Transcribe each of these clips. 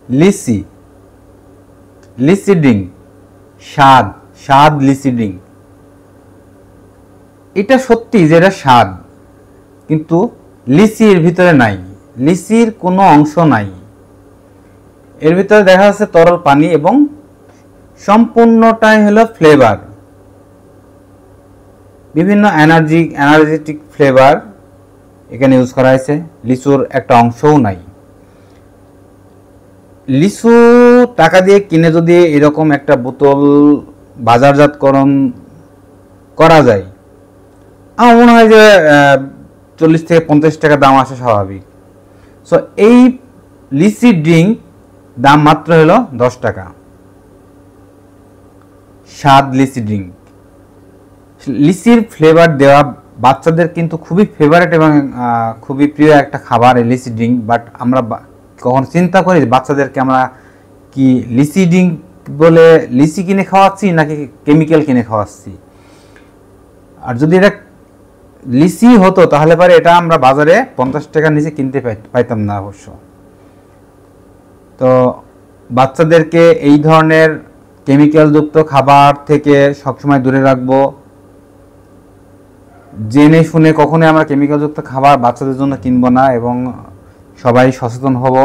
লিচি, লিচি drink, স্বাদ, স্বাদ লিচি drink. এটা সত্যি যে এটা স্বাদ, কিন্তু লিচির ভিতরে নাই, লিচির কোনো অংশ নাই। এর ভিতরে দেখা যাচ্ছে তরল পানি এবং সম্পূর্ণটাই হলো ফ্লেভার, বিভিন্ন এনার্জেটিক ফ্লেভার এখানে ইউজ করা হয়েছে। লিচুর একটা অংশও নাই। লিচু টাকা দিয়ে কিনে যদি এরকম একটা বোতল বাজারজাতকরণ করা যায়, আমার মনে হয় যে 40 থেকে 50 টাকা দাম আসা স্বাভাবিক। সো এই লিচি ড্রিঙ্ক দাম মাত্র হলো 10 টাকা। স্বাদ লিচি ড্রিঙ্ক, লিচির ফ্লেভার দেওয়া, বাচ্চাদের কিন্তু খুবই ফেভারিট এবং খুবই প্রিয় একটা খাবার এই লিচি ড্রিঙ্ক। বাট আমরা কখন চিন্তা করি বাচ্চাদেরকে আমরা কি লিচি ড্রিঙ্ক বলে লিচি কিনে খাওয়াচ্ছি নাকি কেমিক্যাল কিনে খাওয়াচ্ছি। আর যদি এটা লিচি হতো তাহলে পরে এটা আমরা বাজারে 50 টাকার নিচে কিনতে পাইতাম না অবশ্য। তো বাচ্চাদেরকে এই ধরনের কেমিক্যালযুক্ত খাবার থেকে সবসময় দূরে রাখবো। জেনে শুনে কখনোই আমরা কেমিক্যালযুক্ত খাবার বাচ্চাদের জন্য কিনবো না এবং সবাই সচেতন হব।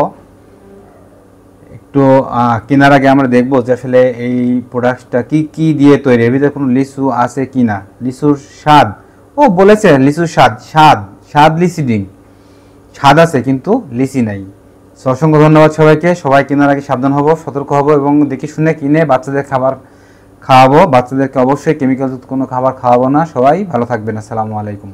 একটু কেনার আগে আমরা দেখবো যে আসলে এই প্রোডাক্টটা কি কি দিয়ে তৈরি, এর ভিতরে কোনো লিচু আছে কি না। লিচুর স্বাদ, ও বলেছে লিচুর স্বাদ, স্বাদ স্বাদ লিচি ড্রিঙ্ক, স্বাদ আছে কিন্তু লিচি নাই। অসংখ্য ধন্যবাদ সবাইকে। সবাই কেনার আগে সাবধান হব, সতর্ক হব এবং দেখে শুনে কিনে বাচ্চাদের খাবার খাওয়াবো। বাচ্চাদেরকে অবশ্যই কেমিক্যালযুক্ত কোনো খাবার খাওয়াবো না। সবাই ভালো থাকবেন। আসসালামু আলাইকুম।